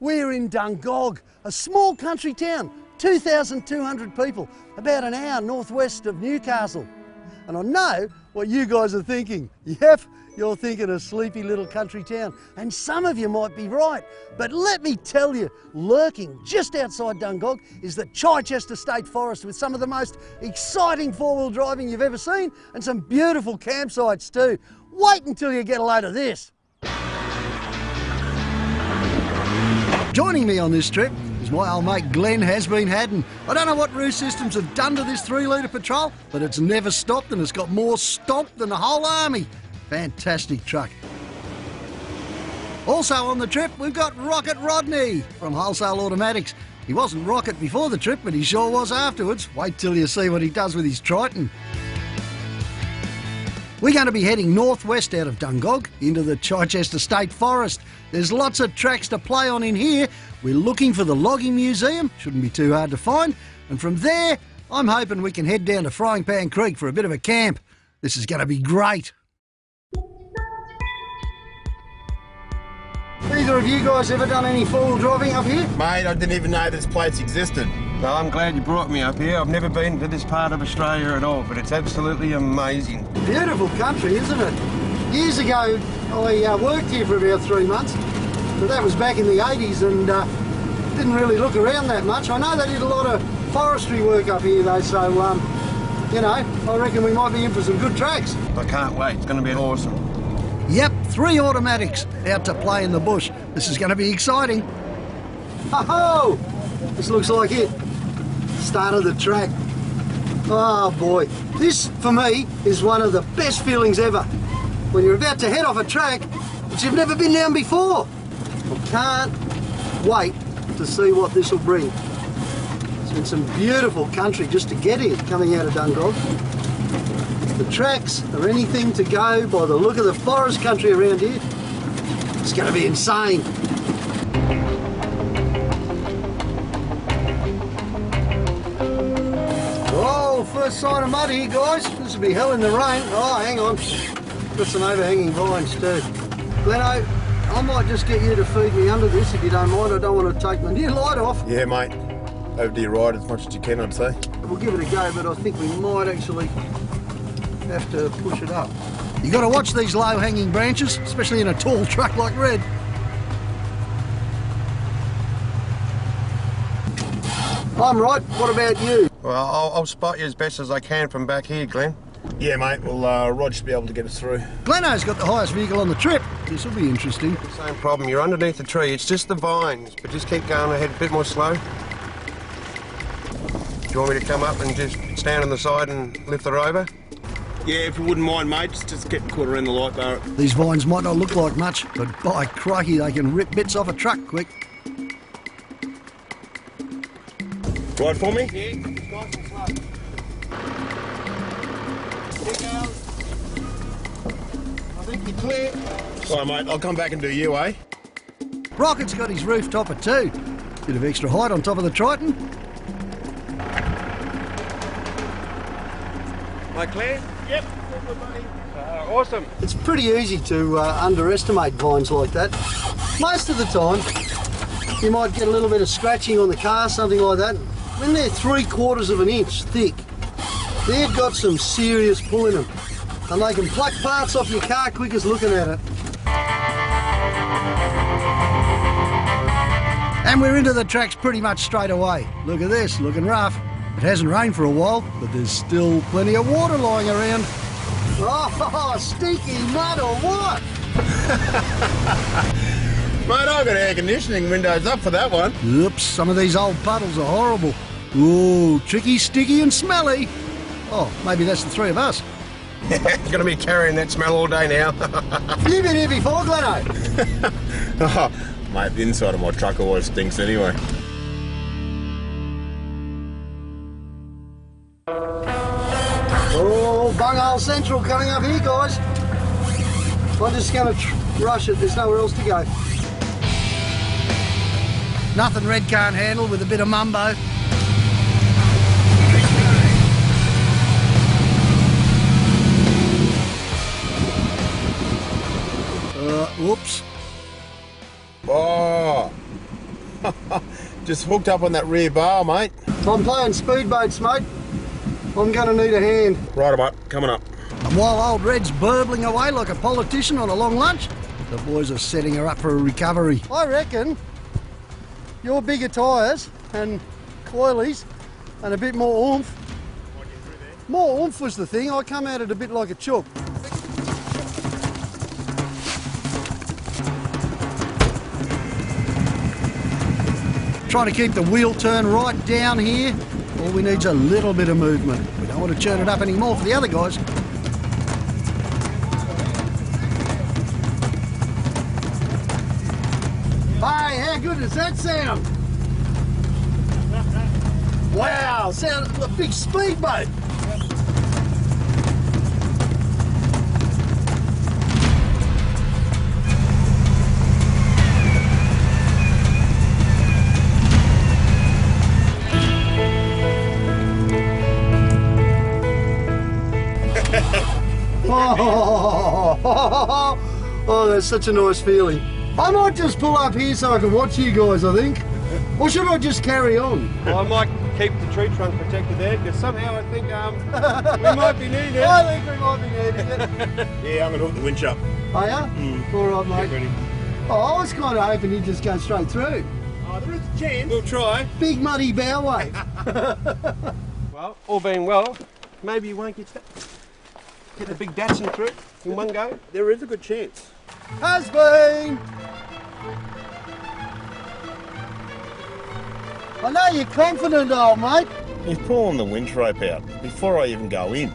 We're in Dungog, a small country town, 2,200 people, about an hour northwest of Newcastle. And I know what you guys are thinking. Yep, you're thinking a sleepy little country town, and some of you might be right. But let me tell you, lurking just outside Dungog is the Chichester State Forest with some of the most exciting four-wheel driving you've ever seen, and some beautiful campsites too. Wait until you get a load of this. Joining me on this trip is my old mate Glenn Has Been Had, and I don't know what Roo Systems have done to this 3-litre patrol, but it's never stopped and it's got more stomped than the whole army. Fantastic truck. Also on the trip, we've got Rocket Rodney from Wholesale Automatics. He wasn't Rocket before the trip, but he sure was afterwards. Wait till you see what he does with his Triton. We're going to be heading northwest out of Dungog into the Chichester State Forest. There's lots of tracks to play on in here. We're looking for the logging museum, shouldn't be too hard to find. And from there, I'm hoping we can head down to Frying Pan Creek for a bit of a camp. This is going to be great. Either of you guys ever done any four-wheel driving up here? Mate, I didn't even know this place existed. Well, I'm glad you brought me up here. I've never been to this part of Australia at all, but it's absolutely amazing. Beautiful country, isn't it? Years ago, I worked here for about 3 months, but that was back in the 80s and didn't really look around that much. I know they did a lot of forestry work up here though, so, you know, I reckon we might be in for some good tracks. I can't wait. It's going to be awesome. Yep, 3 automatics out to play in the bush. This is going to be exciting. Ho-ho! This looks like it. Start of the track. Oh boy, this for me is one of the best feelings ever. When you're about to head off a track that you've never been down before. I can't wait to see what this will bring. It's been some beautiful country just to get here, coming out of Dungog. The tracks are anything to go by the look of the forest country around here. It's going to be insane. Oh, first sign of mud here, guys. This will be hell in the rain. Oh, hang on. Got some overhanging vines too. Glenno, I might just get you to feed me under this if you don't mind. I don't want to take my new light off. Yeah, mate. Over to your right as much as you can, I'd say. We'll give it a go, but I think we might actually have to push it up. You got to watch these low-hanging branches, especially in a tall truck like Red. I'm right. What about you? Well, I'll spot you as best as I can from back here, Glenn. Yeah, mate. Well, Rod should be able to get us through. Glenno's got the highest vehicle on the trip. This will be interesting. Same problem. You're underneath the tree. It's just the vines, but just keep going ahead a bit more slow. Do you want me to come up and just stand on the side and lift her over? Yeah, if you wouldn't mind, mate, just get caught around the light bar. These vines might not look like much, but by crikey, they can rip bits off a truck quick. Right for me? Yeah, nice and slow. I think you're clear. All right, mate, I'll come back and do you, eh? Rocket's got his roof topper too. Bit of extra height on top of the Triton. Am I clear? Yep. Good, buddy. Awesome. It's pretty easy to underestimate vines like that. Most of the time, you might get a little bit of scratching on the car, something like that. When they're 3/4 of an inch thick, they've got some serious pull in them. And they can pluck parts off your car quick as looking at it. And we're into the tracks pretty much straight away. Look at this, looking rough. It hasn't rained for a while, but there's still plenty of water lying around. Oh, stinky mud or what? Mate, I've got air conditioning windows up for that one. Oops, some of these old puddles are horrible. Ooh, tricky, sticky and smelly. Oh, maybe that's the 3 of us. You're going to be carrying that smell all day now. You've been here before, Glenno. Oh, mate, the inside of my truck always stinks anyway. Oh, Bunghole Central coming up here, guys. I'm just going to rush it. There's nowhere else to go. Nothing Red can't handle with a bit of mumbo. Whoops. Oh, Just hooked up on that rear bar, mate. I'm playing speedboats, mate. I'm going to need a hand. Right, mate, coming up. And while old Red's burbling away like a politician on a long lunch, the boys are setting her up for a recovery. I reckon your bigger tyres and coilies and a bit more oomph. More oomph was the thing. I come at it a bit like a chook. Trying to keep the wheel turn right down here. All we need is a little bit of movement. We don't want to churn it up anymore for the other guys. Hey, how good does that sound? Wow, sound a big speedboat. Oh, that's such a nice feeling. I might just pull up here so I can watch you guys, I think. Or should I just carry on? I might keep the tree trunk protected there, because somehow I think we might be needing it. I think we might be needing it. Yeah, I'm going to hook the winch up. Are ya? All right, mate. Get ready. Oh, I was kind of hoping you'd just go straight through. Oh, there is a chance. We'll try. Big muddy bow wave. Well, all being well, maybe you won't get the big Datsun through in one go. There is a good chance. Has been. I know you're confident, old mate, He's pulling the winch rope out before I even go in.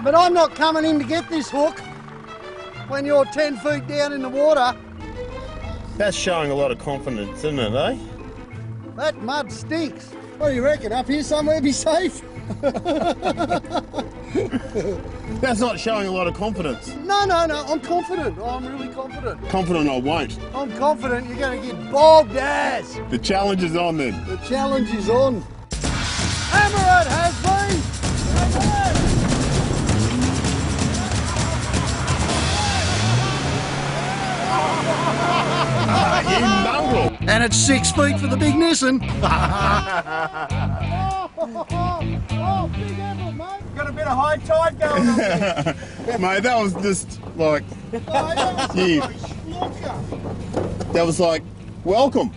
but I'm not coming in to get this hook when you're 10 feet down in the water. That's showing a lot of confidence, isn't it, eh? That mud stinks. What do you reckon? Up here somewhere be safe? That's not showing a lot of confidence. No, I'm confident. I'm really confident. Confident I won't. I'm confident you're going to get bogged ass. The challenge is on then. The challenge is on. Hammer it, has been. You mongrel! And it's 6 feet for the big Nissan. Oh, big effort, mate. Got a bit of high tide going on there. Mate, that was just like, yeah. That was like, welcome.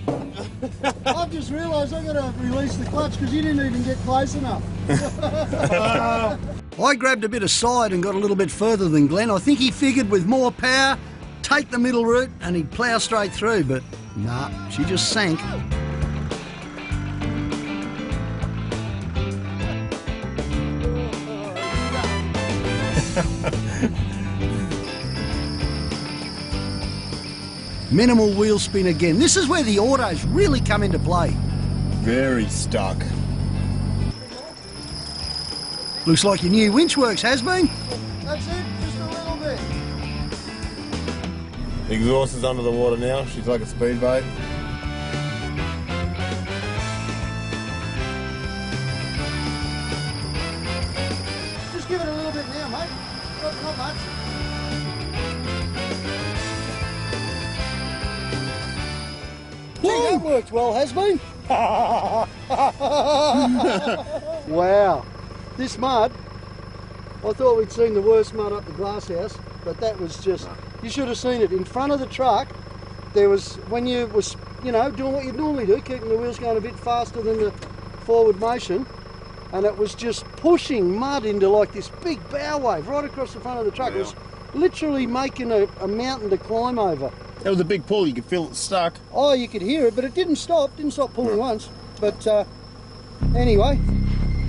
I've just realised I've got to release the clutch because you didn't even get close enough. I grabbed a bit of side and got a little bit further than Glenn. I think he figured with more power, take the middle route and he'd plough straight through, but nah, she just sank. Minimal wheel spin again. This is where the autos really come into play. Very stuck. Looks like your new winch works, has been. That's it, just a little bit. The exhaust is under the water now. She's like a speedboat. Just give it a little bit now, mate. Not much. That worked well, has been. Wow. This mud, I thought we'd seen the worst mud up the glass house, but that was just, you should have seen it. In front of the truck, there was, when you was, you know, doing what you'd normally do, keeping the wheels going a bit faster than the forward motion, and it was just pushing mud into like this big bow wave right across the front of the truck. Wow. It was literally making a mountain to climb over. It was a big pull, you could feel it stuck. Oh, you could hear it, but it didn't stop pulling once. But anyway,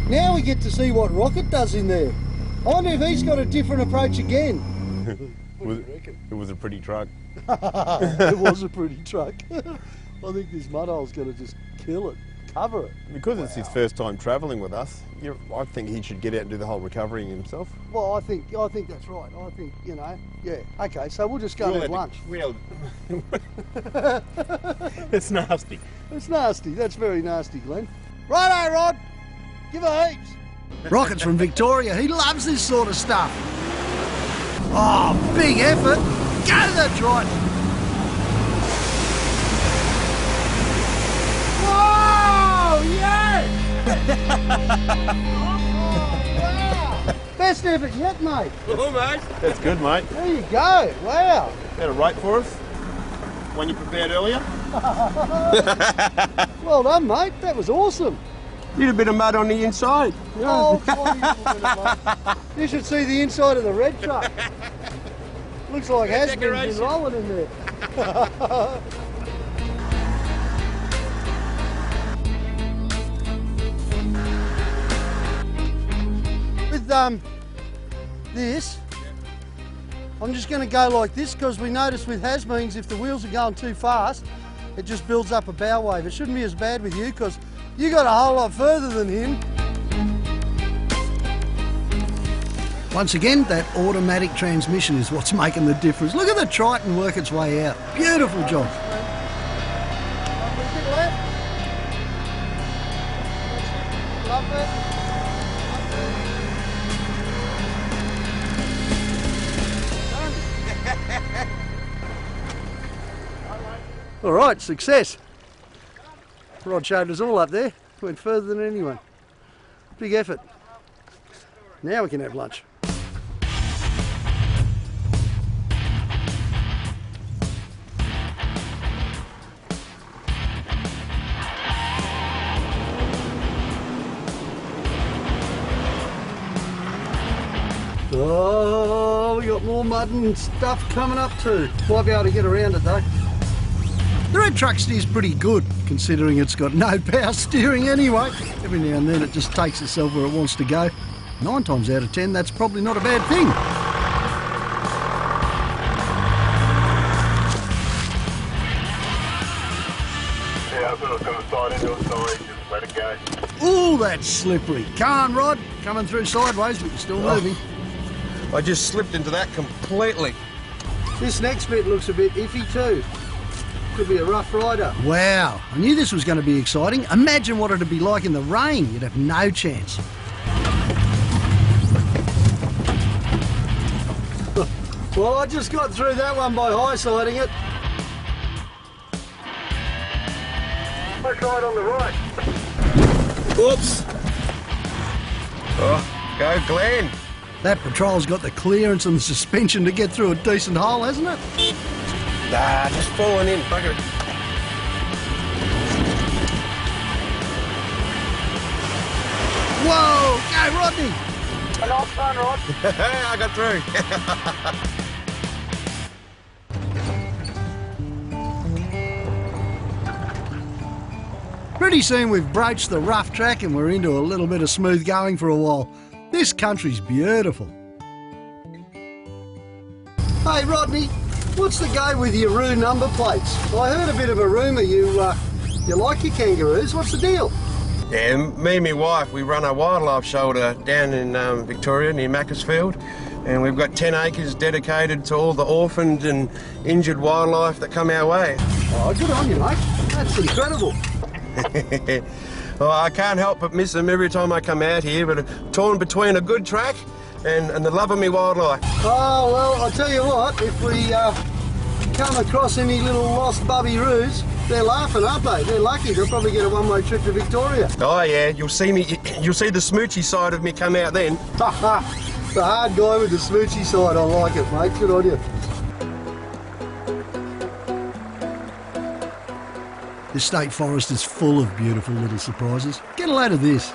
now we get to see what Rocket does in there. I wonder if he's got a different approach again. What do you reckon? It was a pretty truck. It was a pretty truck. I think this mud hole's going to just kill it, cover it. Because it's his first time travelling with us, I think he should get out and do the whole recovery himself. Well, I think that's right. I think, you know, yeah. Okay, so we'll just go and have lunch. It's nasty. It's nasty. That's very nasty, Glenn. Righto, Rod. Give her heaps. Rocket's from Victoria. He loves this sort of stuff. Oh, big effort. Go, that's right. yeah! Wow! Best effort yet, mate. Almost. That's good, mate. There you go. Wow. Had a rate for us when you prepared earlier. Well done, mate. That was awesome. Need a bit of mud on the inside. Oh, tiny little bit of mud. You should see the inside of the red truck. Looks like has been rolling in there. With this, I'm just going to go like this because we notice with has-beens if the wheels are going too fast, it just builds up a bow wave. It shouldn't be as bad with you because you got a whole lot further than him. Once again, that automatic transmission is what's making the difference. Look at the Triton work its way out. Beautiful job. All right, success. Rod showed us all up there. Went further than anyone. Big effort. Now we can have lunch. Oh, we got more mud and stuff coming up too. Might be able to get around it though. The red truck steers pretty good, considering it's got no power steering anyway. Every now and then it just takes itself where it wants to go. 9 times out of 10, that's probably not a bad thing. Yeah, I thought I was going to slide into it, sorry, just let it go. Ooh, that's slippery. Come on, Rod. Coming through sideways, but you're still moving. I just slipped into that completely. This next bit looks a bit iffy too. Could be a rough rider. Wow, I knew this was going to be exciting. Imagine what it'd be like in the rain. You'd have no chance. Well, I just got through that one by high-siding it. Let's ride on the right. Oops. Oh, go Glenn. That patrol's got the clearance and the suspension to get through a decent hole, hasn't it? Nah, just falling in, bugger it. Whoa, go Rodney! A nice fun, Rod. I got through. Pretty soon we've broached the rough track and we're into a little bit of smooth going for a while. This country's beautiful. Hey Rodney, what's the go with your Roo number plates? I heard a bit of a rumour you like your kangaroos. What's the deal? Yeah, me and my wife, we run a wildlife shelter down in Victoria near Macclesfield, and we've got 10 acres dedicated to all the orphaned and injured wildlife that come our way. Oh, good on you, mate. That's incredible. Well, I can't help but miss them every time I come out here, but torn between a good track and the love of me wildlife. Oh, well, I'll tell you what, if we come across any little lost bubby roos, they're laughing, aren't they? They're lucky. They'll probably get a one-way trip to Victoria. Oh yeah, you'll see the smoochy side of me come out then. The hard guy with the smoochy side, I like it, mate. Good on you. The State Forest is full of beautiful little surprises. Get a load of this.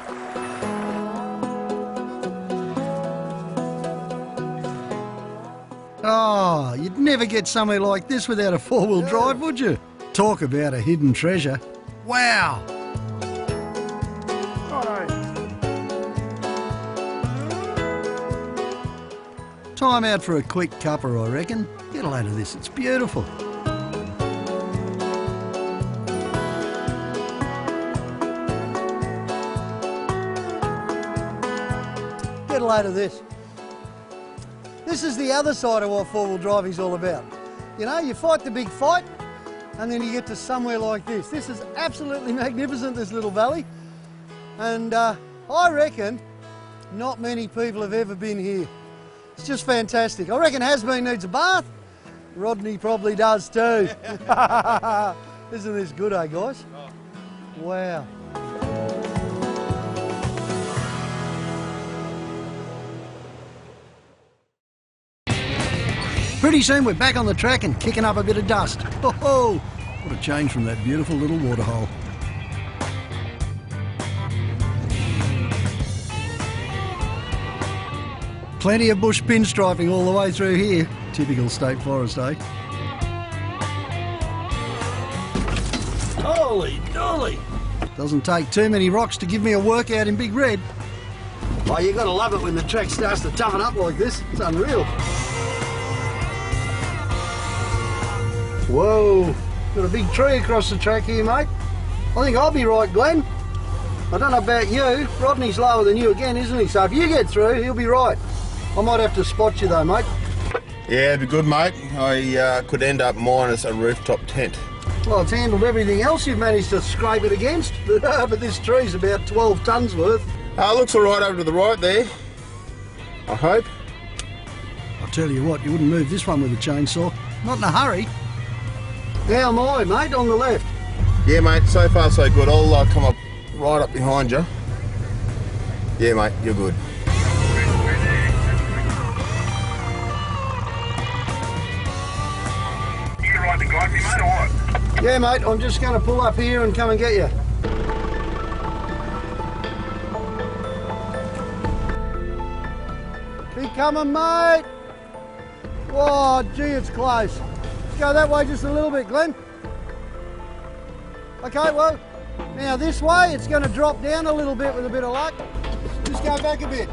Oh, you'd never get somewhere like this without a four-wheel drive, would you? Talk about a hidden treasure. Wow! Time out for a quick cuppa, I reckon. Get a load of this, it's beautiful. Get a load of this. This is the other side of what four-wheel driving's all about. You know, you fight the big fight, and then you get to somewhere like this. This is absolutely magnificent, this little valley. And I reckon not many people have ever been here. It's just fantastic. I reckon Has-Been needs a bath. Rodney probably does too. Isn't this good, eh, guys? Wow. Pretty soon we're back on the track and kicking up a bit of dust. Oh, what a change from that beautiful little waterhole. Plenty of bush pinstriping all the way through here. Typical State Forest, eh? Holy dolly! Doesn't take too many rocks to give me a workout in Big Red. Oh, you gotta love it when the track starts to toughen up like this. It's unreal. Whoa, got a big tree across the track here, mate. I think I'll be right, Glenn. I don't know about you. Rodney's lower than you again, isn't he? So if you get through, he'll be right. I might have to spot you though, mate. Yeah, it'd be good, mate. I could end up minus a rooftop tent. Well, it's handled everything else you've managed to scrape it against, but this tree's about 12 tonnes worth. Looks all right over to the right there, I hope. I'll tell you what, you wouldn't move this one with a chainsaw. Not in a hurry. How am I, mate, on the left? Yeah, mate, so far so good. I'll come up right up behind you. Yeah, mate, you're good. You right to guide me, mate, or what? Yeah, mate, I'm just going to pull up here and come and get you. Keep coming, mate. Whoa, gee, it's close. Let's go that way just a little bit, Glenn. Okay, well, now this way, it's going to drop down a little bit with a bit of luck. Just go back a bit.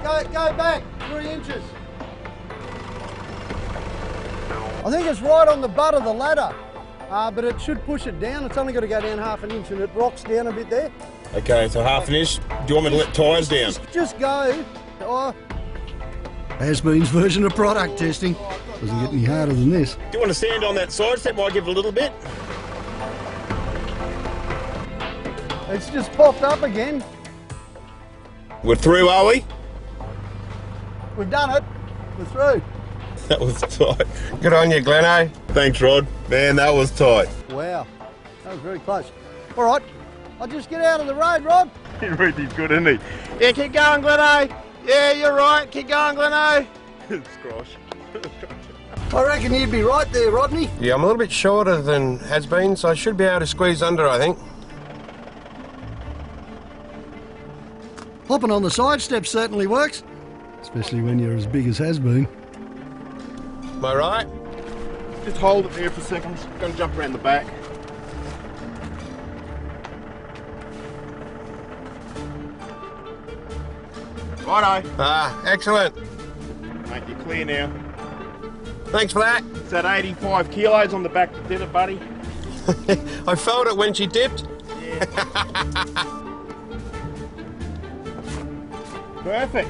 Go back 3 inches. I think it's right on the butt of the ladder, but it should push it down. It's only got to go down half an inch and it rocks down a bit there. Okay, so half an inch. Do you want me to let tyres down? Just go. Oh. Has-been's version of product testing. Doesn't get any harder than this. Do you want to stand on that side step while I give it a little bit? It's just popped up again. We're through, are we? We've done it. We're through. That was tight. Good on you, Glenno. Thanks, Rod. Man, that was tight. Wow, that was very close. All right, I'll just get out of the road, Rod. Ruthie's good, isn't he? Yeah, keep going, Glenno. Yeah, you're right. Keep going, Glenno. Scrosh. I reckon you'd be right there, Rodney. Yeah, I'm a little bit shorter than has been, so I should be able to squeeze under, I think. Hopping on the side step certainly works, especially when you're as big as has been. Am I right? Just hold it there for a second. I'm going to jump around the back. Righto. Ah, excellent. Mate, you're clear now. Thanks for that. It's at 85 kilos on the back that did it, buddy. I felt it when she dipped. Yeah. Perfect.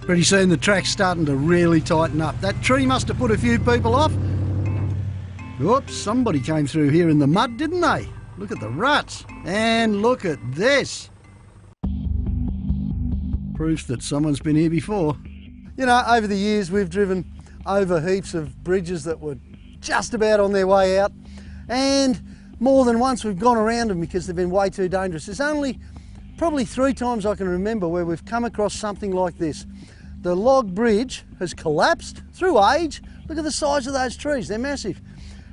Pretty soon the track's starting to really tighten up. That tree must have put a few people off. Oops, somebody came through here in the mud, didn't they? Look at the ruts. And look at this. Proof that someone's been here before. You know, over the years we've driven over heaps of bridges that were just about on their way out. And more than once we've gone around them because they've been way too dangerous. There's only probably 3 times I can remember where we've come across something like this. The log bridge has collapsed through age. Look at the size of those trees, they're massive.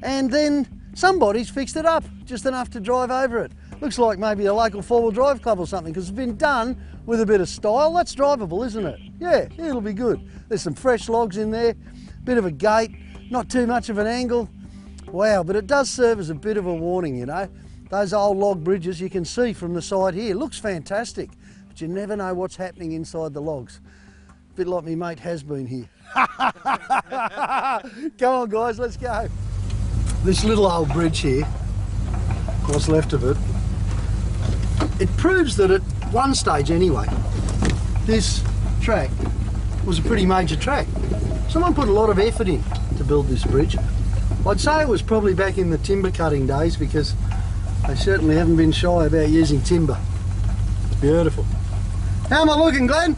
And then somebody's fixed it up, just enough to drive over it. Looks like maybe a local 4-wheel drive club or something, because it's been done with a bit of style. That's drivable, isn't it? Yeah, it'll be good. There's some fresh logs in there, bit of a gate, not too much of an angle. Wow, but it does serve as a bit of a warning, you know. Those old log bridges you can see from the side here. Looks fantastic, but you never know what's happening inside the logs. A bit like me mate has been here. Come on guys, let's go. This little old bridge here, what's left of it, it proves that at one stage anyway, this track was a pretty major track. Someone put a lot of effort in to build this bridge. I'd say it was probably back in the timber cutting days, because they certainly haven't been shy about using timber. It's beautiful. How am I looking, Glenn?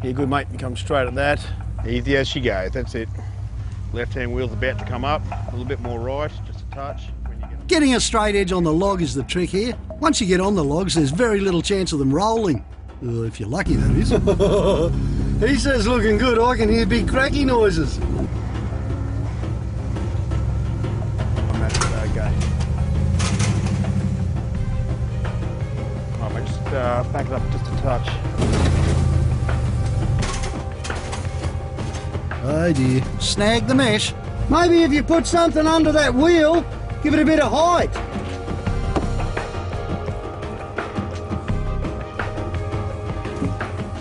Yeah, good mate, you come straight at that. Easy as she goes, that's it. Left hand wheel's about to come up, a little bit more right, just a touch. When you get Getting a straight edge on the log is the trick here. Once you get on the logs, there's very little chance of them rolling. If you're lucky, that is. He says looking good, I can hear big cracky noises. Okay. I might just back it up just a touch. Oh dear, snag the mesh. Maybe if you put something under that wheel, give it a bit of height.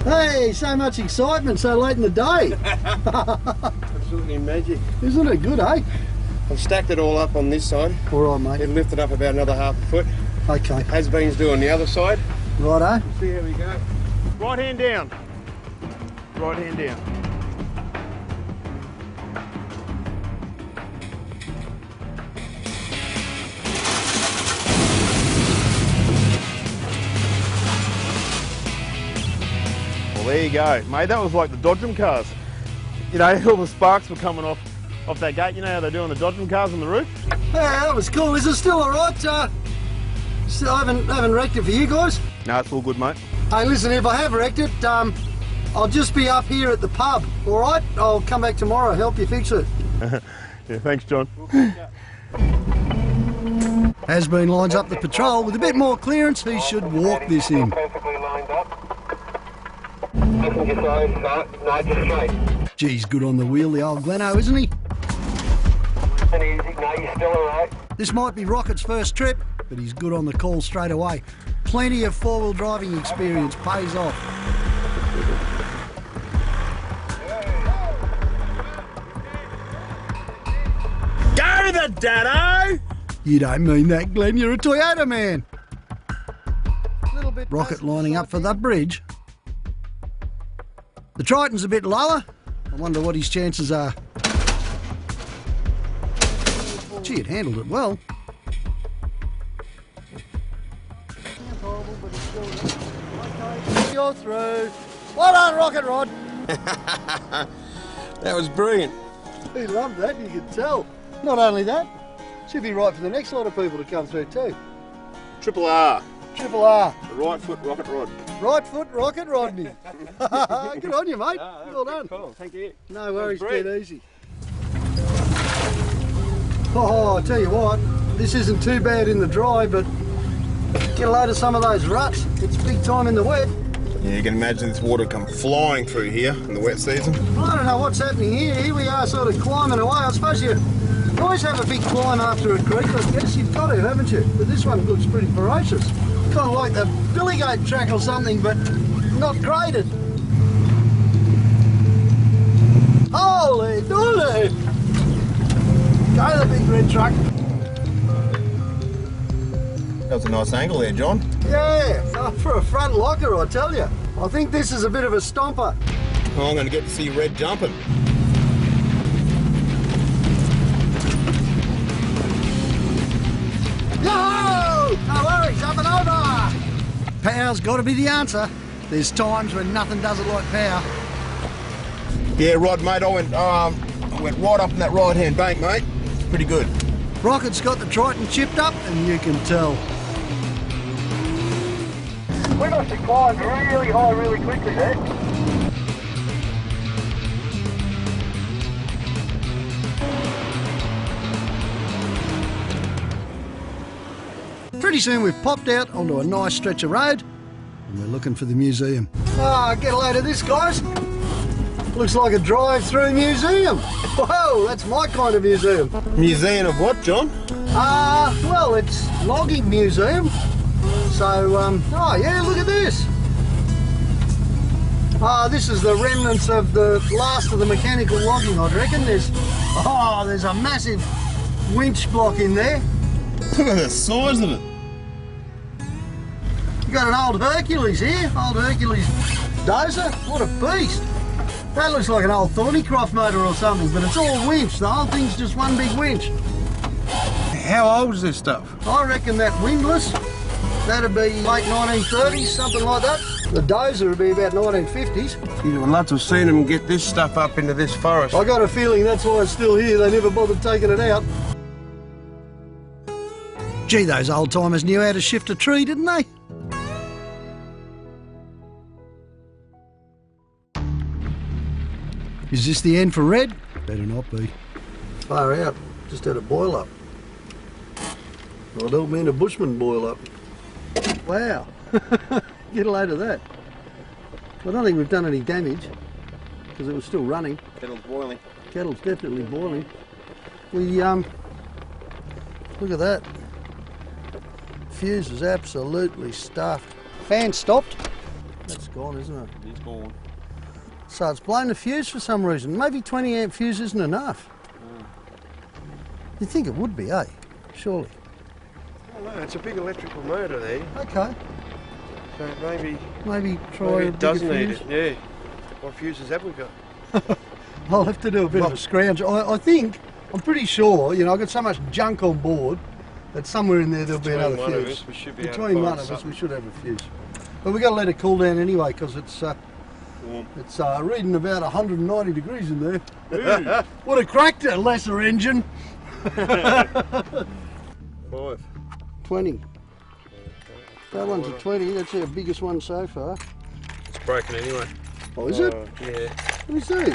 Hey, so much excitement so late in the day. Absolutely magic. Isn't it good, eh? I've stacked it all up on this side. All right, mate. It lifted up about another half a foot. Okay. Has-been's doing the other side. Righto. See how we go. Right hand down. Right hand down. Well, there you go, mate. That was like the Dodgem cars. You know, all the sparks were coming off that gate. You know how they're doing the Dodgem cars on the roof? Yeah, that was cool. Is it still all right? Still haven't wrecked it for you guys? No, it's all good, mate. Hey, listen, if I have wrecked it, I'll just be up here at the pub, all right? I'll come back tomorrow, help you fix it. Yeah, thanks, John. Has-been lines up the patrol. With a bit more clearance, he should walk this in. Perfectly lined up. Passenger side, start, nice and straight. Geez, good on the wheel, the old Glenno, isn't he? And easy, no, you're still alright. This might be Rocket's first trip, but he's good on the call straight away. Plenty of four-wheel driving experience pays off. Go the Dado! You don't mean that, Glenn. You're a Toyota man. Rocket lining up for the bridge. The Triton's a bit lower. I wonder what his chances are. Gee, it handled it well. You're through. Well done, Rocket Rod. That was brilliant. He loved that, you could tell. Not only that, should be right for the next lot of people to come through too. Triple R. Triple R. The right foot rocket rod. Right foot Rocket Rodney. Good on you, mate. Well done. Cool, thank you. No worries, great. dead easy. Oh, I tell you what, this isn't too bad in the dry, but get a load of some of those ruts. It's big time in the wet. Yeah, you can imagine this water come flying through here in the wet season. I don't know what's happening here. Here we are sort of climbing away. I suppose you always have a big climb after a creek. I guess you've got to, haven't you? But this one looks pretty ferocious. Kind of like the Billigate track or something, but not graded. Holy dooly! Go the big red truck. That was a nice angle there, John. Yeah, for a front locker, I tell you. I think this is a bit of a stomper. Oh, I'm going to get to see Red jumping. Yo! No worries, up and over! Power's got to be the answer. There's times when nothing does it like power. Yeah, Rod, mate, I went right up in that right-hand bank, mate. Pretty good. Rocket's got the Triton chipped up, and you can tell. We must have climbed really high really quickly there. Pretty soon we've popped out onto a nice stretch of road, and we're looking for the museum. Ah, get a load of this, guys. Looks like a drive-through museum. Whoa, that's my kind of museum. Museum of what, John? Well, it's logging museum. So, oh yeah, look at this. This is the remnants of the last of the mechanical logging, I'd reckon. There's a massive winch block in there. Look at the size of it. You got an old Hercules here, old Hercules dozer. What a beast. That looks like an old Thornycroft motor or something, but it's all winch. The whole thing's just one big winch. How old is this stuff? I reckon that windlass, that'd be late 1930s, something like that. The dozer would be about 1950s. I'd love to have seen them get this stuff up into this forest. I got a feeling that's why it's still here. They never bothered taking it out. Gee, those old timers knew how to shift a tree, didn't they? Is this the end for red? Better not be. Far out, just had a boil up. I don't mean a bushman boil up. Wow, get a load of that. I don't think we've done any damage because it was still running. Kettle's boiling. Kettle's definitely boiling. We, look at that. Fuse is absolutely stuffed. Fan stopped. That's gone, isn't it? It's gone. So it's blown the fuse for some reason. Maybe 20 amp fuse isn't enough. You'd think it would be, eh? Surely. Oh no, it's a big electrical motor there. Okay. So maybe try maybe a it does bigger need fuse. it, yeah. What fuses have we got? I'll have to do a bit of a scrounge. I think, I'm pretty sure, you know, I've got so much junk on board that somewhere in there there'll be another Between one of fuse. us, we should be able to Between find one of us, something. we should have a fuse. But we've got to let it cool down anyway because it's reading about 190 degrees in there. Would have cracked a lesser engine. 5. 20. That one's a 20. That's our biggest one so far. It's broken anyway. Oh, is it? Yeah. Let me see.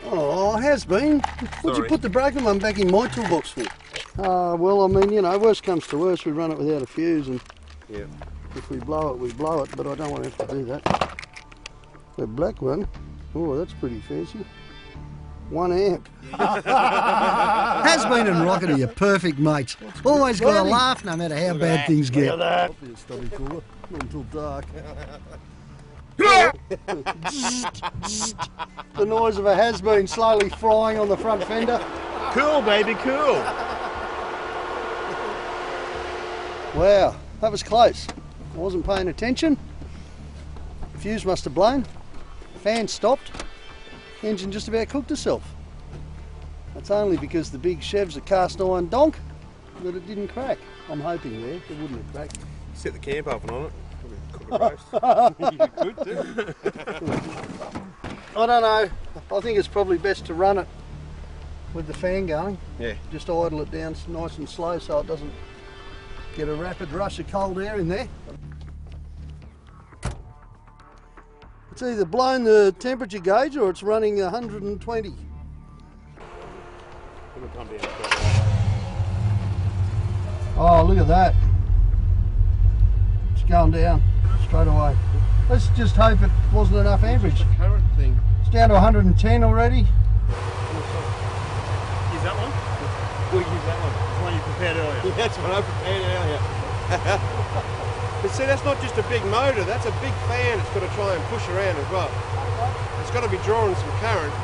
Oh, it has been. What'd you put the broken one back in my toolbox for? Well, I mean, you know, worst comes to worst, we run it without a fuse, and Yeah. if we blow it, we blow it, but I don't want to have to do that. The black one, oh, that's pretty fancy. 1 amp. Has been and Rocket are your perfect mates. Always got a laugh no matter how bad things get. Look at Be a stubby cooler, not until dark. The noise of a has-been slowly frying on the front fender. that. Cool, baby, cool. Wow, that was close. I wasn't paying attention. Fuse must have blown. Fan stopped. Engine just about cooked herself. That's only because the big Chev's a cast iron donk that it didn't crack. I'm hoping there, it wouldn't have cracked. Set the camp oven on it. Cook a roast. You could too. I don't know. I think it's probably best to run it with the fan going. Yeah. Just idle it down nice and slow so it doesn't get a rapid rush of cold air in there. It's either blown the temperature gauge or it's running 120. Oh, look at that. It's going down straight away. Let's just hope it wasn't enough amperage. Current thing. It's down to 110 already. Use that one? We'll use that one. The one you prepared earlier. That's what I prepared earlier. But see, that's not just a big motor, that's a big fan it's got to try and push around as well. It's got to be drawing some current.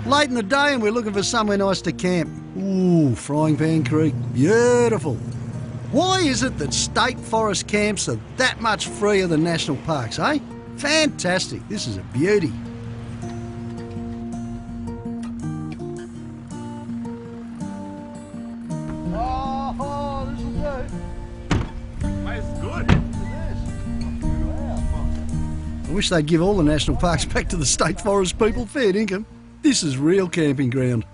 Late in the day and we're looking for somewhere nice to camp. Ooh, Frying Pan Creek, beautiful. Why is it that state forest camps are that much freer than national parks, eh? Fantastic, this is a beauty. Oh, this will do. Mate, it's good. I wish they'd give all the national parks back to the state forest people. Fair dinkum. This is real camping ground.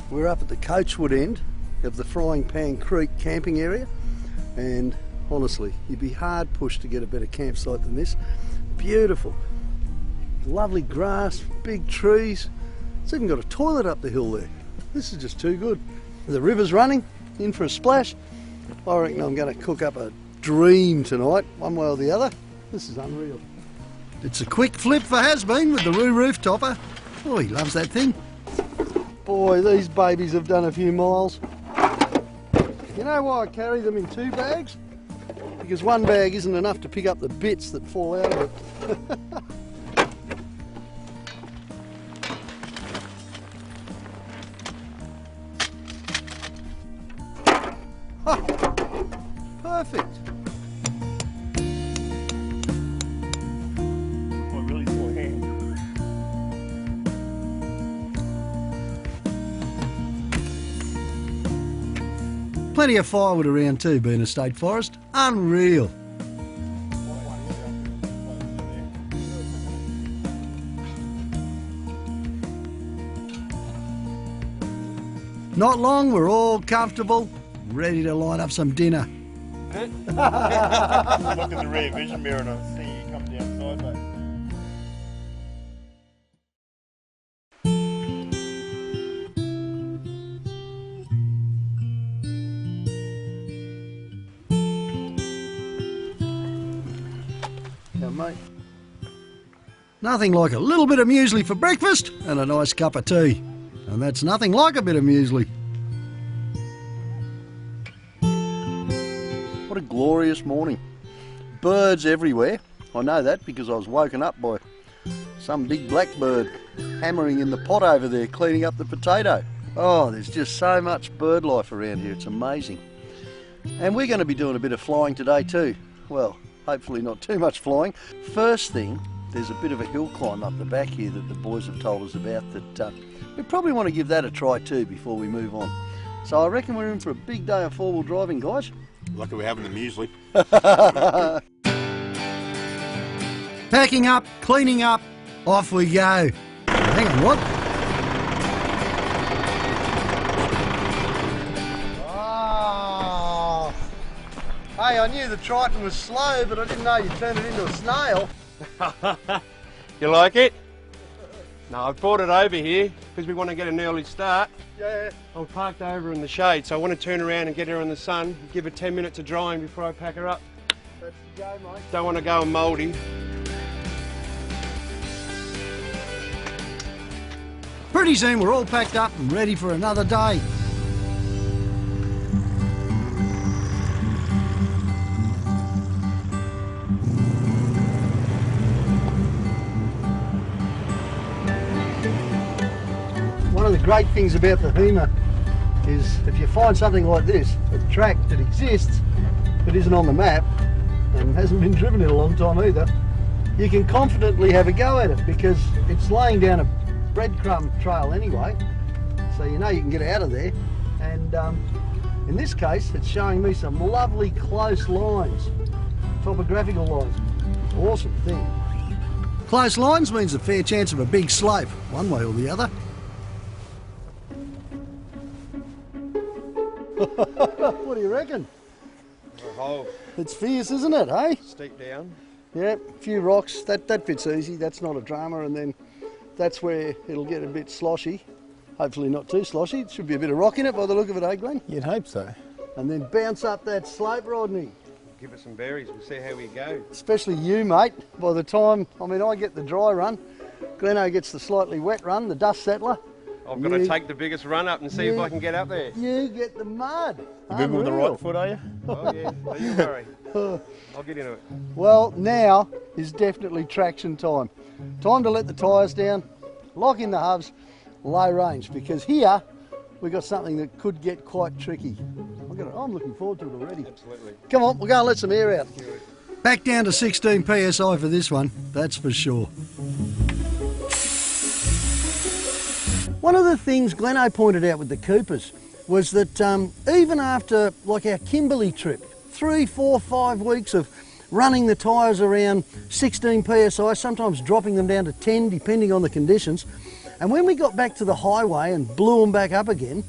We're up at the Coachwood end of the Frying Pan Creek camping area, and honestly, you'd be hard pushed to get a better campsite than this. Beautiful. Lovely grass, big trees. It's even got a toilet up the hill there. This is just too good. The river's running, in for a splash. I reckon I'm going to cook up a dream tonight, one way or the other. This is unreal. It's a quick flip for Has-Been with the roof topper. Oh, he loves that thing. Boy, these babies have done a few miles. You know why I carry them in 2 bags? Because 1 bag isn't enough to pick up the bits that fall out of it. Perfect. Oh, really small hand. Plenty of firewood around too, being a state forest. Unreal. Not long, we're all comfortable, ready to line up some dinner. Look in the rear vision mirror and I see you come down sideways. Now, mate, nothing like a little bit of muesli for breakfast and a nice cup of tea. And that's nothing like a bit of muesli. What a glorious morning. Birds everywhere. I know that because I was woken up by some big blackbird hammering in the pot over there, cleaning up the potato. Oh, there's just so much bird life around here. It's amazing. And we're going to be doing a bit of flying today too. Well, hopefully not too much flying. First thing, there's a bit of a hill climb up the back here that the boys have told us about that we probably want to give that a try too before we move on. So I reckon we're in for a big day of four-wheel driving, guys. Lucky we're having the muesli. Packing up, cleaning up, off we go. Hang on, what? Oh. Hey, I knew the Triton was slow, but I didn't know you'd turn it into a snail. You like it? No, I've brought it over here because we want to get an early start. Yeah. I'm parked over in the shade, so I want to turn around and get her in the sun, give her 10 minutes of drying before I pack her up. That's the go, mate. Don't want to go mouldy. Pretty soon we're all packed up and ready for another day. One of the great things about the Hema is if you find something like this, a track that exists but isn't on the map and hasn't been driven in a long time either, you can confidently have a go at it because it's laying down a breadcrumb trail anyway, so you know you can get out of there. And in this case, it's showing me some lovely close lines, topographical lines. Awesome thing. Close lines means a fair chance of a big slope, one way or the other. What do you reckon? A hole. It's fierce, isn't it, eh? Steep down. Yeah, a few rocks. That fits easy. That's not a drama. And then that's where it'll get a bit sloshy. Hopefully not too sloshy. Should be a bit of rock in it by the look of it, eh, Glenn? You'd hope so. And then bounce up that slope, Rodney. Give us some berries. We'll see how we go. Especially you, mate. By the time, I get the dry run, Glenno gets the slightly wet run, the dust settler. I've got to take the biggest run up and see if I can get up there. You get the mud. You moving with the right foot, are you? Oh yeah, don't you worry. I'll get into it. Well, now is definitely traction time. Time to let the tyres down, lock in the hubs, low range, because here we've got something that could get quite tricky. I'm looking forward to it already. Absolutely. Come on, we'll go and let some air out. Back down to 16 PSI for this one, that's for sure. One of the things Glenno pointed out with the Coopers was that even after like our Kimberley trip, 3, 4, 5 weeks of running the tyres around 16 PSI, sometimes dropping them down to 10 depending on the conditions, and when we got back to the highway and blew them back up again,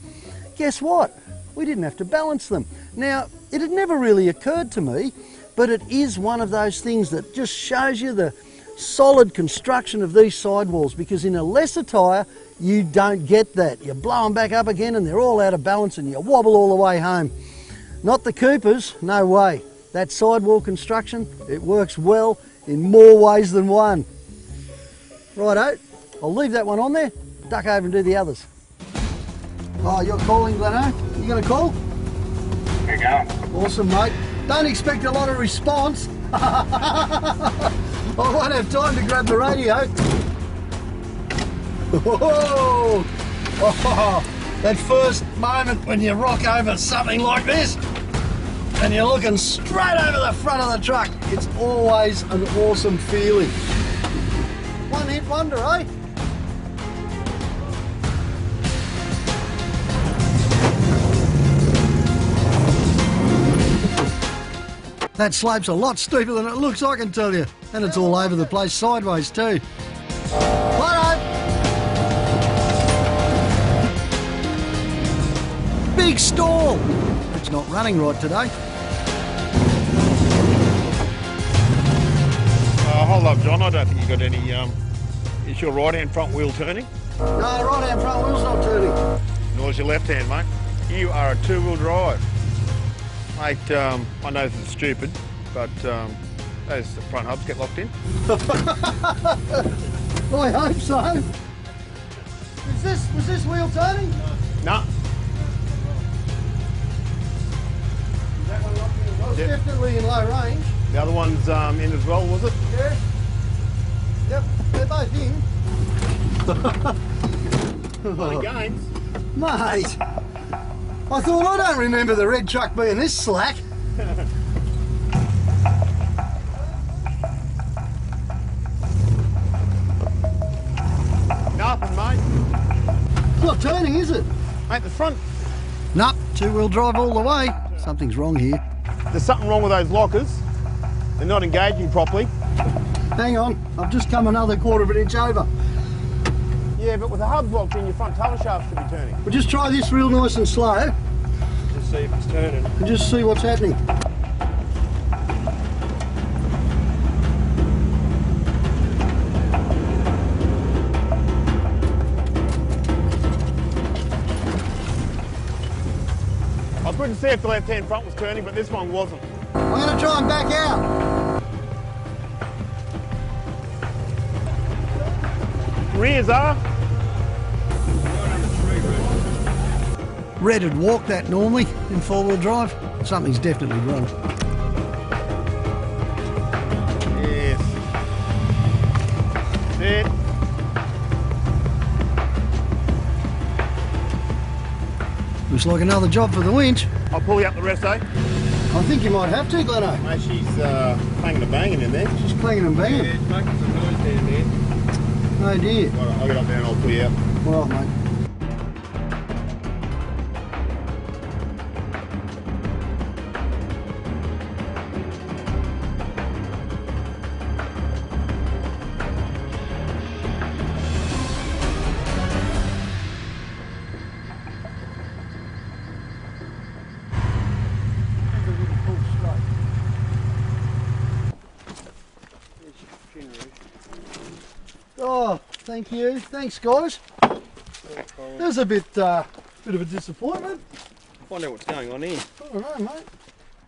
guess what? We didn't have to balance them. Now, it had never really occurred to me, but it is one of those things that just shows you the solid construction of these sidewalls, because in a lesser tyre you don't get that. You blow them back up again and they're all out of balance and you wobble all the way home. Not the Coopers, no way. That sidewall construction, it works well in more ways than one. Righto, I'll leave that one on there, duck over and do the others. Oh, you're calling, Glenno? You gonna call? Here you go. Awesome, mate. Don't expect a lot of response. I won't have time to grab the radio. Whoa! Oh, that first moment when you rock over something like this and you're looking straight over the front of the truck, it's always an awesome feeling. One hit wonder, eh? That slope's a lot steeper than it looks, I can tell you. And it's all over the place sideways too. Righto! big stall. It's not running right today. Hold up, John. I don't think you got any. Is your right-hand front wheel turning? No, right hand front wheel's not turning. Nor is your left hand, mate. You are a two-wheel drive. Mate, I know this is stupid, but those front hubs get locked in. I hope so. Was this wheel turning? No. Is that one locked in as well? It's definitely in low range. The other one's in as well, was it? Yeah. Yep, they're both in. Funny games. Mate, I thought I don't remember the red truck being this slack. Nothing, mate. It's not turning, is it? Mate, the front. Nope, two-wheel drive all the way. Something's wrong here. There's something wrong with those lockers. They're not engaging properly. Hang on, I've just come another quarter of an inch over. Yeah, but with the hubs locked in, your front tail shaft should be turning. We'll just try this real nice and slow Just see if it's turning. and just see what's happening. I couldn't see if the left-hand front was turning, but this one wasn't. I'm going to try and back out. Rears are. Red would walk that normally in four-wheel drive. Something's definitely wrong. Yes. That's it. Looks like another job for the winch. I'll pull you up the rest, eh? I think you might have to, Glenno. Mate, she's banging and banging in there. She's clanging and banging. It's making some noise down there. Oh dear. Right, I'll get up there and I'll pull you out. All right, mate. Oh, thank you. Thanks, guys. There's a bit of a disappointment. Find out what's going on here. I don't know, mate.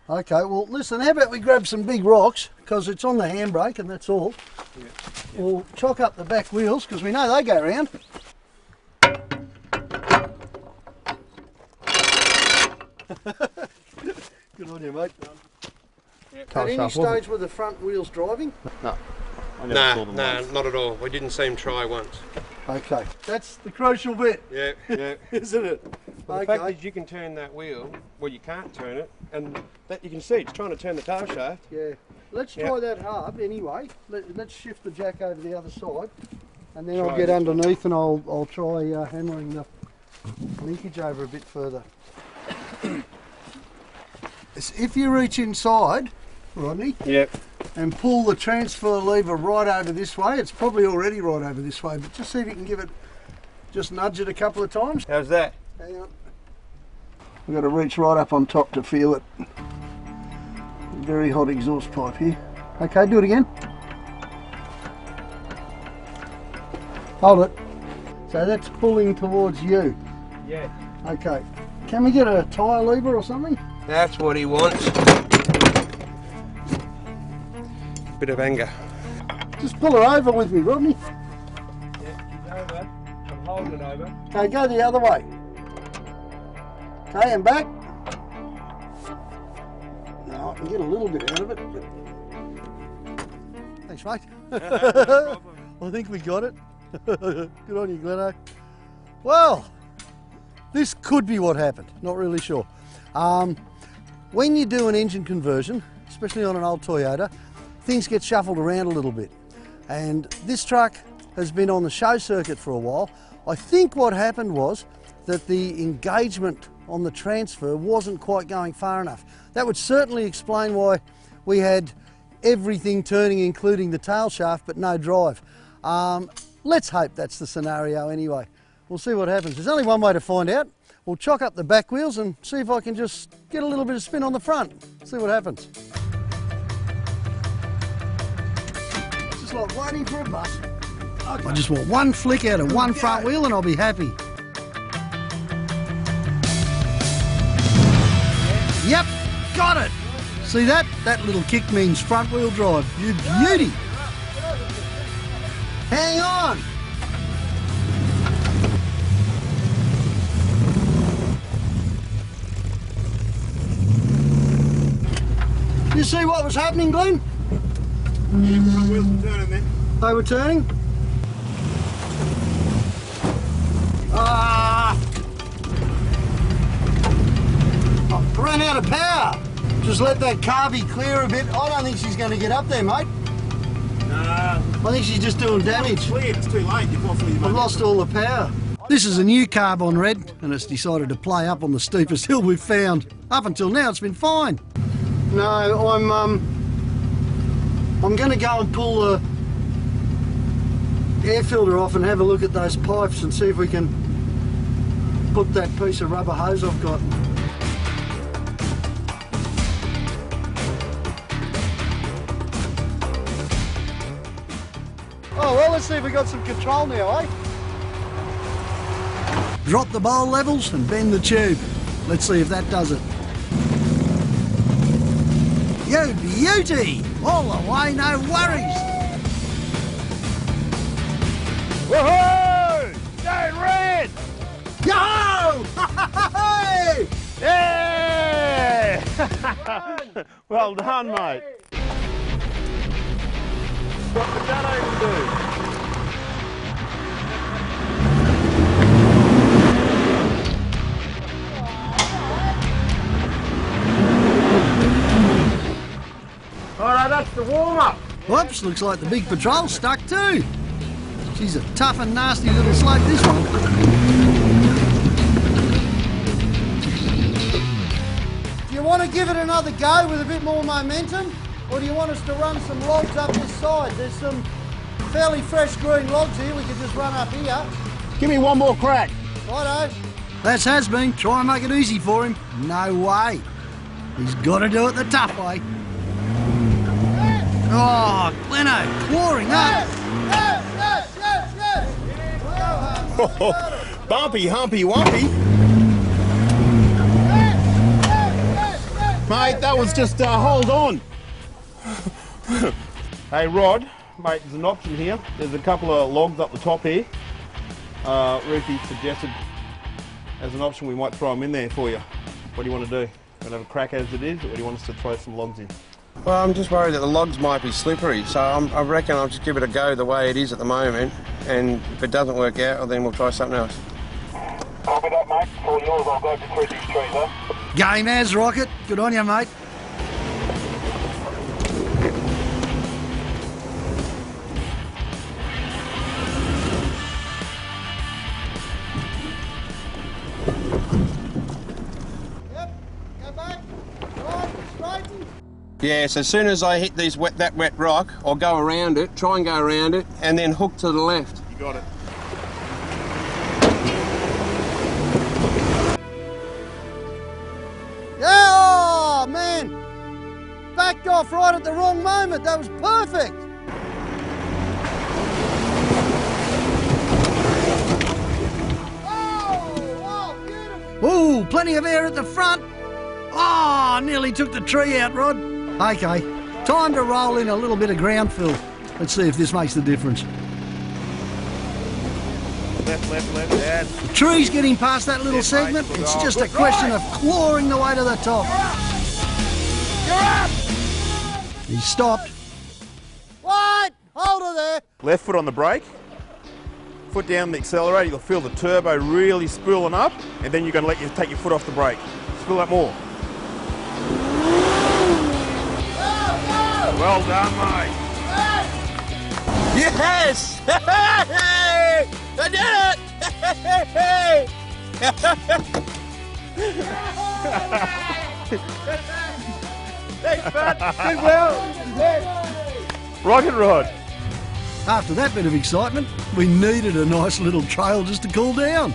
Okay, well, listen, how about we grab some big rocks, because it's on the handbrake and that's all. Yeah. We'll chock up the back wheels, because we know they go round. Good on you, mate. Yep. At any stage were the front wheels driving? No. I never saw them No, once. not at all. We didn't see him try once. Okay, that's the crucial bit, Yeah, yeah. isn't it? Well, the fact is you can turn that wheel, well you can't turn it, and that you can see it's trying to turn the tail shaft. Yeah. Let's try that hub anyway. Let's shift the jack over the other side, and then I'll Try get this underneath and I'll try hammering the linkage over a bit further. If you reach inside, Rodney, Yep. and pull the transfer lever right over this way, it's probably already right over this way, but just see if you can give it, just nudge it a couple of times. How's that? Hang on. I've got to reach right up on top to feel it. Very hot exhaust pipe here. Okay, do it again. Hold it. So that's pulling towards you. Yeah. Okay. Can we get a tyre lever or something? That's what he wants. Bit of anger. Just pull her over with me, Rodney. Yeah, she's over. I'm holding it over. Okay, go the other way. Okay, and back. No, I can get a little bit out of it. But... Thanks, mate. I think we got it. Good on you, Glenno. Well, this could be what happened. Not really sure. When you do an engine conversion, especially on an old Toyota, things get shuffled around a little bit. And this truck has been on the show circuit for a while. I think what happened was that the engagement on the transfer wasn't quite going far enough. That would certainly explain why we had everything turning, including the tail shaft, but no drive. Let's hope that's the scenario anyway. We'll see what happens. There's only one way to find out. We'll chock up the back wheels and see if I can just get a little bit of spin on the front. See what happens. It's just like waiting for a bus. Okay. I just want one flick out of one front wheel and I'll be happy. Yep, got it. See that? That little kick means front wheel drive. You beauty. Hang on. You see what was happening, Glenn? Yeah, front wheels were turning then. They were turning? Ah! I ran out of power. Just let that carby clear a bit. I don't think she's going to get up there, mate. Nah. I think she's just doing damage. Cleared, it's too late. You've lost all the power. This is a new carb on red, and it's decided to play up on the steepest hill we've found. Up until now, it's been fine. No, I'm going to go and pull the air filter off and have a look at those pipes and see if we can put that piece of rubber hose I've got. Oh well, let's see if we got some control now, eh? Drop the bowl levels and bend the tube. Let's see if that does it. You beauty! All the way, no worries! Woohoo! Stay red! Yo! Hey! Yeah! Well done, mate. What did that even do? Alright, that's the warm-up. Whoops, looks like the big patrol's stuck too. She's a tough and nasty little slope, this one. Do you want to give it another go with a bit more momentum? Or do you want us to run some logs up this side? There's some fairly fresh green logs here we could just run up here. Give me one more crack. Righto. That's has-been. Try and make it easy for him. No way. He's got to do it the tough way. Oh, Glenno, clawing up. Bumpy, humpy, wumpy. Mate, that was just hold on. Hey Rod, mate, there's an option here. There's a couple of logs up the top here. Ruthie suggested as an option we might throw them in there for you. What do you want to do? Want to have a crack as it is, or do you want us to throw some logs in? Well, I'm just worried that the logs might be slippery, so I reckon I'll just give it a go the way it is at the moment, and if it doesn't work out, well, then we'll try something else. Copy that, mate. All yours. I'll go through these trees, huh? Game as, Rocket. Good on you, mate. Yes, as soon as I hit that wet rock, I'll go around it, try and go around it, and then hook to the left. You got it. Yeah, oh, man. Backed off right at the wrong moment. That was perfect. Oh, beautiful. Ooh, plenty of air at the front. Oh, nearly took the tree out, Rod. Okay, time to roll in a little bit of ground fill. Let's see if this makes the difference. Left, yeah. The tree's getting past that little segment. It's just a question of clawing the way to the top. You're up! He stopped. What? Hold her there. Left foot on the brake, foot down the accelerator, you'll feel the turbo really spooling up, and then you're going to let you take your foot off the brake. Spool up more. Well done, mate. Yes! I did it! Thanks, bud. Good well. Rocket Rod. After that bit of excitement, we needed a nice little trail just to cool down.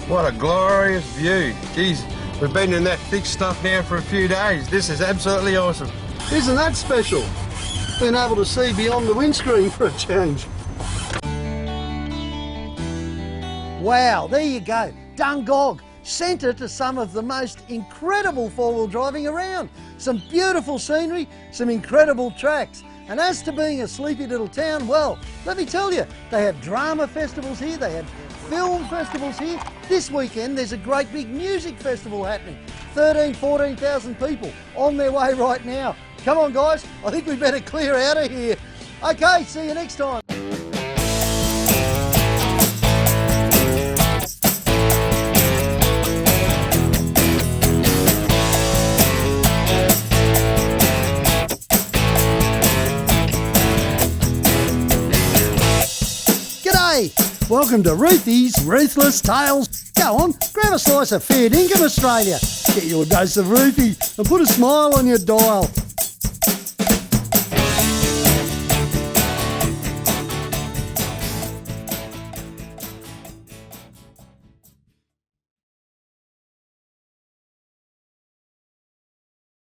What a glorious view. Geez, we've been in that thick stuff now for a few days. This is absolutely awesome. Isn't that special? Being able to see beyond the windscreen for a change. Wow, there you go. Dungog, centre to some of the most incredible four-wheel driving around. Some beautiful scenery, some incredible tracks. And as to being a sleepy little town, well, let me tell you, they have drama festivals here, they have film festivals here. This weekend there's a great big music festival happening. 14,000 people on their way right now. Come on guys, I think we better clear out of here. Okay, see you next time. Welcome to Roothy's Ruthless Tales. Go on, grab a slice of fair dinkum, Australia. Get your dose of Roothy and put a smile on your dial.